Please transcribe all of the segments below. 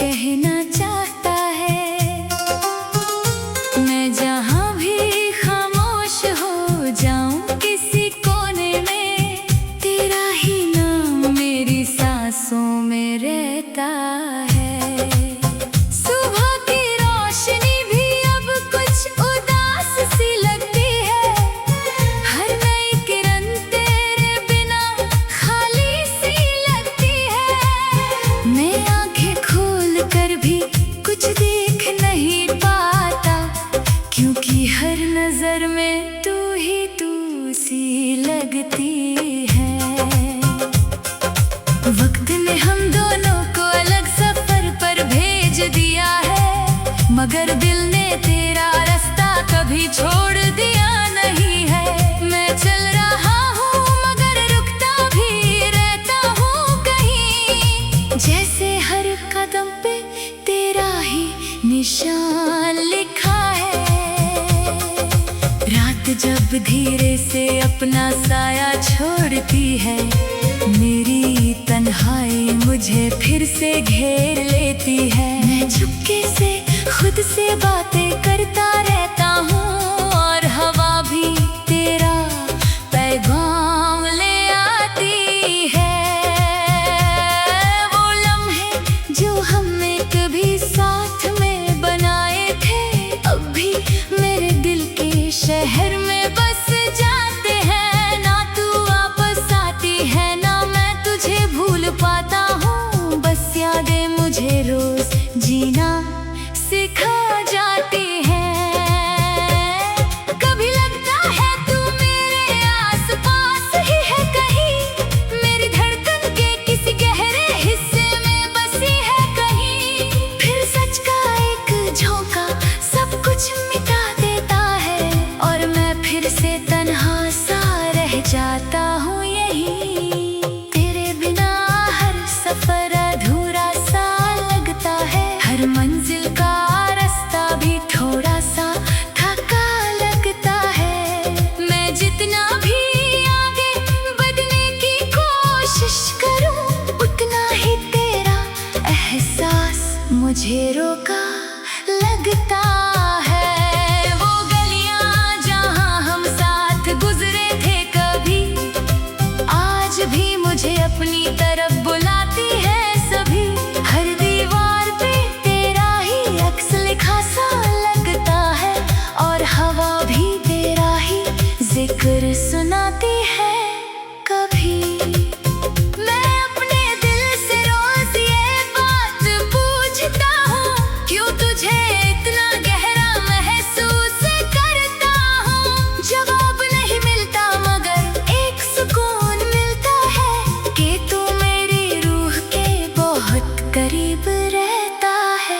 कहना चाहता है। मैं जहाँ भी खामोश हो जाऊं किसी कोने में, तेरा ही नाम मेरी सांसों में रहता है। सुबह की रोशनी भी अब कुछ उदास सी लगती है, हर नई किरण तेरे बिना खाली सी लगती है। मैं आंखें खोल कर भी कुछ देख नहीं पाता, क्योंकि हर नजर में तू ही तू सी लगती है। वक्त ने हम दोनों को अलग सफर पर भेज दिया है, मगर दिल ने तेरा रास्ता कभी छोड़ दिया नहीं है। मैं चल रहा हूँ मगर रुकता भी रहता हूँ कहीं, जैसे हर कदम पे तेरा ही निशान लिखा है। रात जब धीरे से अपना साया छोड़ती है, मेरी तन्हाई मुझे फिर से घेर लेती है। मैं चुपके से खुद से बातें करता रहता हूँ, और हवा भी तेरा पैगाम ले आती है। वो लम्हे जो हमने कभी साथ में बनाए थे, अब भी मेरे दिल के शहर में बस जाते हैं। ना तू वापस आती है ना मैं तुझे भूल पाता हूँ, बस यादें मुझे रोज जीना सिखा जाती हैं। कभी लगता है तू मेरे आसपास ही है कहीं, मेरी धड़कन के किसी गहरे हिस्से में बसी है कहीं। फिर सच का एक झोंका सब कुछ मिटा देता है, और मैं फिर से तन्हा सा रह जाता हूँ यहीं। तेरे बिना हर सफर अधूरा सा लगता है, हर मंजिल का रास्ता भी थोड़ा सा थका लगता है। मैं जितना भी आगे बढ़ने की कोशिश करूं, उतना ही तेरा एहसास मुझे रोका लगता है। वो गलियां जहां हम साथ गुजरे थे कभी, आज भी मुझे अपनी तरफ बुलाती है सभी। हर दीवार पे तेरा ही अक्स लिखा सा लगता है, और हवा भी तेरा ही जिक्र सुनाती है कभी। मैं अपने दिल से रोज ये बात पूछता हूँ, क्यों तुझे इतना गहरा महसूस करता हूँ। जवाब नहीं मिलता मगर एक सुकून मिलता है, कि तू मेरी रूह के बहुत करीब रहता है।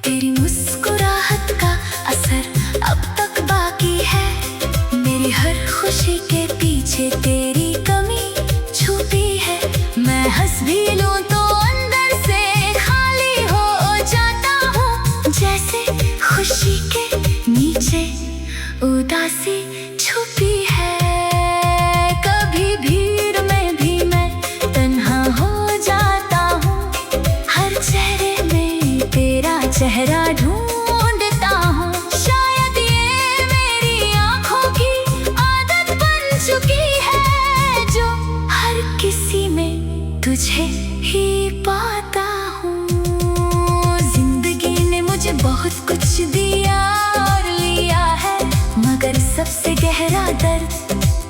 तेरी मुस्कुराहट का असर अब तक बाकी है, मेरी हर खुशी के पीछे तेरी कमी छुपी है। मैं हंस भी लूं तो अंदर से खाली हो जाता हूँ, जैसे खुशी के नीचे उदासी छुपी है। कभी भीड़ में भी मैं तन्हा हो जाता हूँ, हर चेहरे में तेरा चेहरा ढूंढता हूँ। शायद ये मेरी आँखों की आदत बन चुकी है, जो हर किसी में तुझे ही पाता हूँ। जिंदगी ने मुझे बहुत कुछ दिया और लिया है, मगर सबसे गहरा दर्द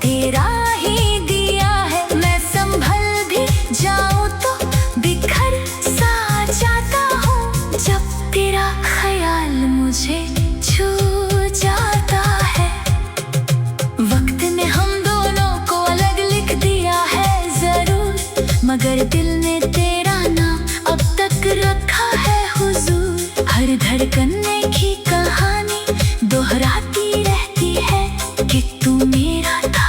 तेरा ही दिया है। मैं संभल भी जाऊं तो बिखर सा जाता हूँ, जब तेरा ख्याल मुझे छू जाता है। वक्त ने हम दोनों को अलग लिख दिया है जरूर, मगर दिल ने तेरा नाम अब तक रखा है हुजूर। हर धड़कन की कहानी दोहराती रहती है, कि तू मेरा था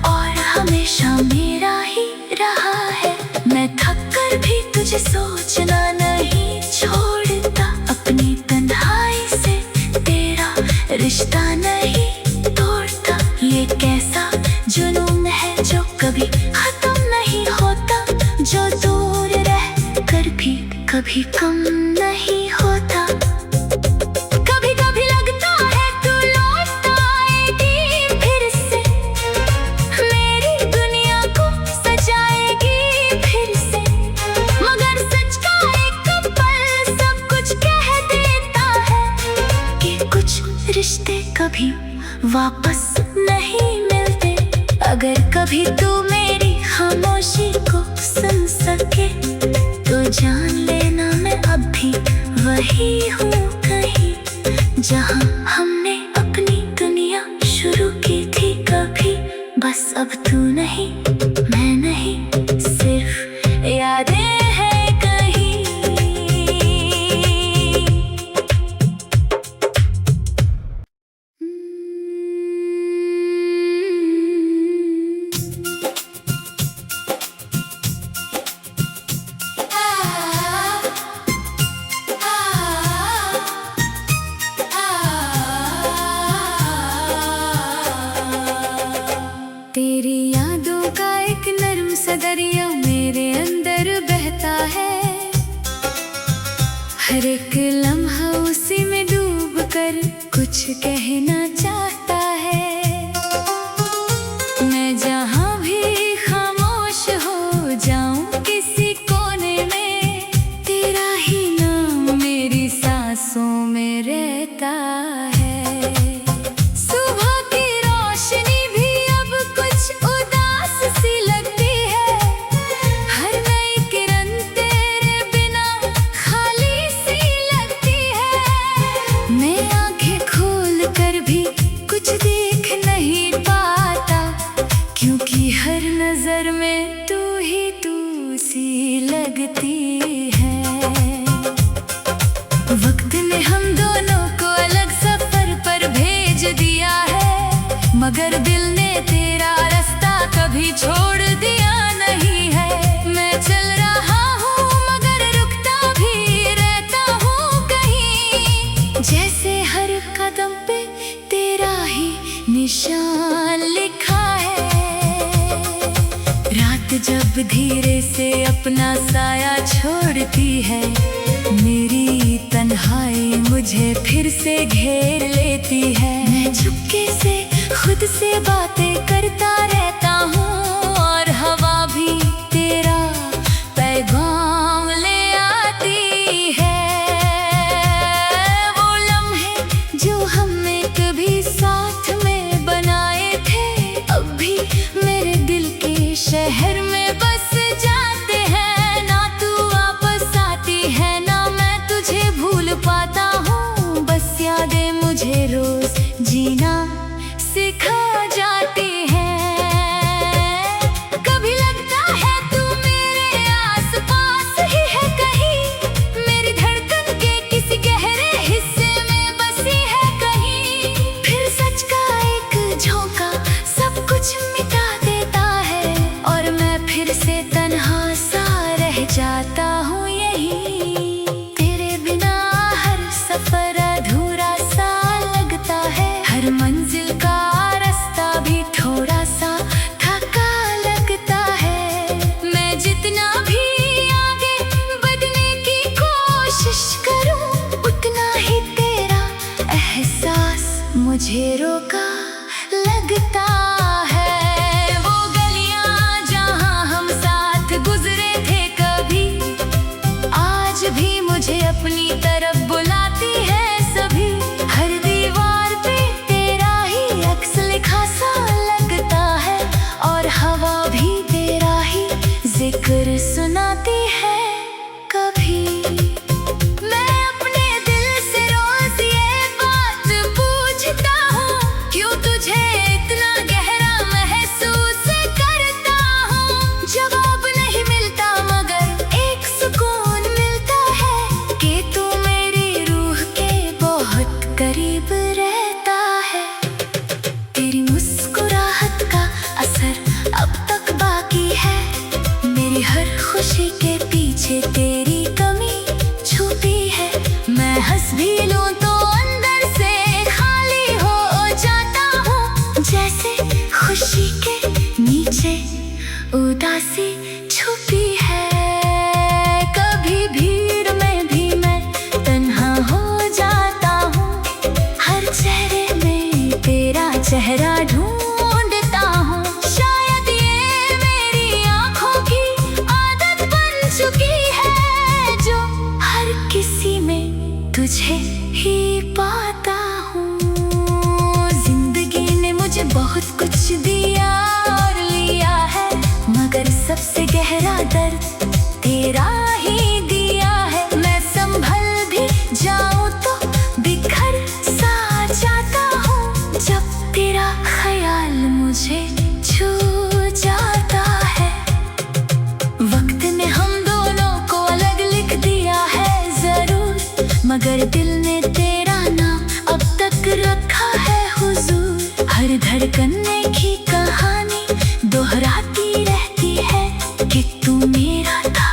और हमेशा मेरा ही रहा है। मैं थक कर भी तुझे सोचना नहीं छोड़ता, अपनी तन्हाई से तेरा रिश्ता नहीं तोड़ता। ये कैसा जुनून है जो कभी खत्म नहीं होता, जो दूर रह कर भी कभी कभी कम नहीं होता। कभी कभी लगता है तू लौट आएगी फिर से, मेरी दुनिया को सजाएगी फिर से। मगर सच का एक पल सब कुछ कह देता है कि कुछ रिश्ते कभी वापस नहीं मिलते। अगर कभी तू मेरी खामोशी को सुन सके तो जान लेना मैं अब भी वही हूँ कहीं, जहाँ हमने अपनी दुनिया शुरू की थी कभी। बस अब तू नहीं, मैं नहीं, सिर्फ यादें हैं कहीं। तेरी यादों का एक नर्म सा दरिया मेरे अंदर बहता है। हर एक लम्हा उसी में डूब कर कुछ कहना चाहता है। मैं जहाँ भी खामोश हो जाऊं किसी कोने में, तेरा ही नाम मेरी सांसों में रहता है। हर नजर में तू ही तू सी लगती है। वक्त ने हम दोनों को अलग सफर पर भेज दिया है, मगर दिल ने तेरा रास्ता कभी छोड़ दिया नहीं है। मैं चल रहा हूँ मगर रुकता भी रहता हूँ कहीं, जैसे हर कदम पे तेरा ही निशान लिखा है। रात जब धीरे से अपना साया छोड़ती है, मेरी तन्हाई मुझे फिर से घेर लेती है। मैं चुपके से खुद से बातें करता रहता हूँ और हवा भी तेरा पैगाम ले आती है। वो लम्हे जो हमने कभी साथ में बनाए थे, अब भी मेरे दिल के शहर में बस जाते हैं। ना तू वापस आती है ना मैं तुझे भूल पाता हूँ, बस यादें मुझे रोज जीना सिखा जाती हैं। कभी लगता है तू मेरे आसपास ही है कहीं, मेरी धड़कन के किसी गहरे हिस्से में बसी है कहीं। फिर सच का एक झोंका सब कुछ मिटा देता है और मैं फिर से तन्हा सा रह जाता हूँ यहीं। तेरे बिना हर सफर अधूरा सा लगता है, हर मंजिल का रास्ता भी थोड़ा सा थका लगता है। मैं जितना भी आगे बढ़ने की कोशिश करूं, उतना ही तेरा एहसास मुझे रोका लगता है। वो गलियां जहां हम साथ गुजरे थे कभी, आज भी मुझे अपनी तरफ बुलाती है सभी। हर दीवार पे तेरा ही अक्स लिखा सा लगता है और हवा भी तेरा ही जिक्र सुनाती है कभी। मैं अपने दिल से रोज ये बात पूछता हूँ, क्यों तुझे इतना गहरा महसूस करता हूँ। जवाब नहीं मिलता मगर एक सुकून मिलता है कि तू मेरी चेहरा ढूंढता हूँ। शायद ये मेरी आंखों की आदत बन चुकी है, जो हर किसी में तुझे ही पाता हूँ। जिंदगी ने मुझे बहुत कुछ दिया और लिया है, मगर सबसे गहरा दर्द तेरा ही दिया है। मैं संभल भी जाऊं तो बिखर सा जाता हूँ, जब तेरा ख्याल मुझे छू जाता है। वक्त ने हम दोनों को अलग लिख दिया है जरूर, मगर दिल ने तेरा नाम अब तक रखा है हुजूर। हर धड़कन की कहानी दोहराती रहती है कि तू मेरा था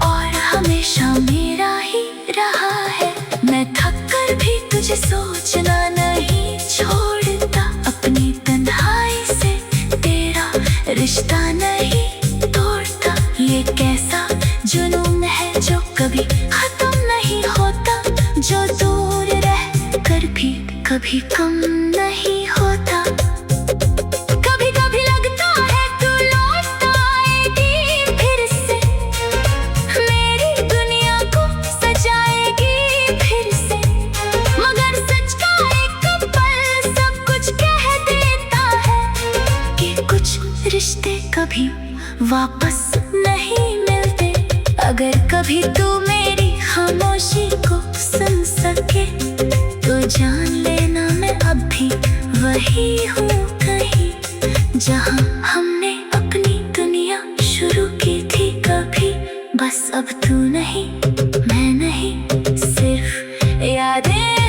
और हमेशा मेरा ही रहा है। मैं थक कर भी तुझे सोचना नहीं छोड़ता, अपनी तन्हाई से तेरा रिश्ता नहीं तोड़ता। ये कैसा जुनून है जो कभी खत्म नहीं होता, जो दूर रह कर भी कभी कम नहीं होता। कभी कभी लगता है तू लौट आएगी फिर से, मेरी दुनिया को सजाएगी फिर से। मगर सच का एक पल सब कुछ कह देता है कि कुछ रिश्ते कभी वापस नहीं मिलते। अगर कभी तू मेरी खामोशी को सुन सके तो जान लेना मैं अब भी वही हूँ कहीं, जहाँ हमने अपनी दुनिया शुरू की थी कभी। बस अब तू नहीं, मैं नहीं, सिर्फ यादें।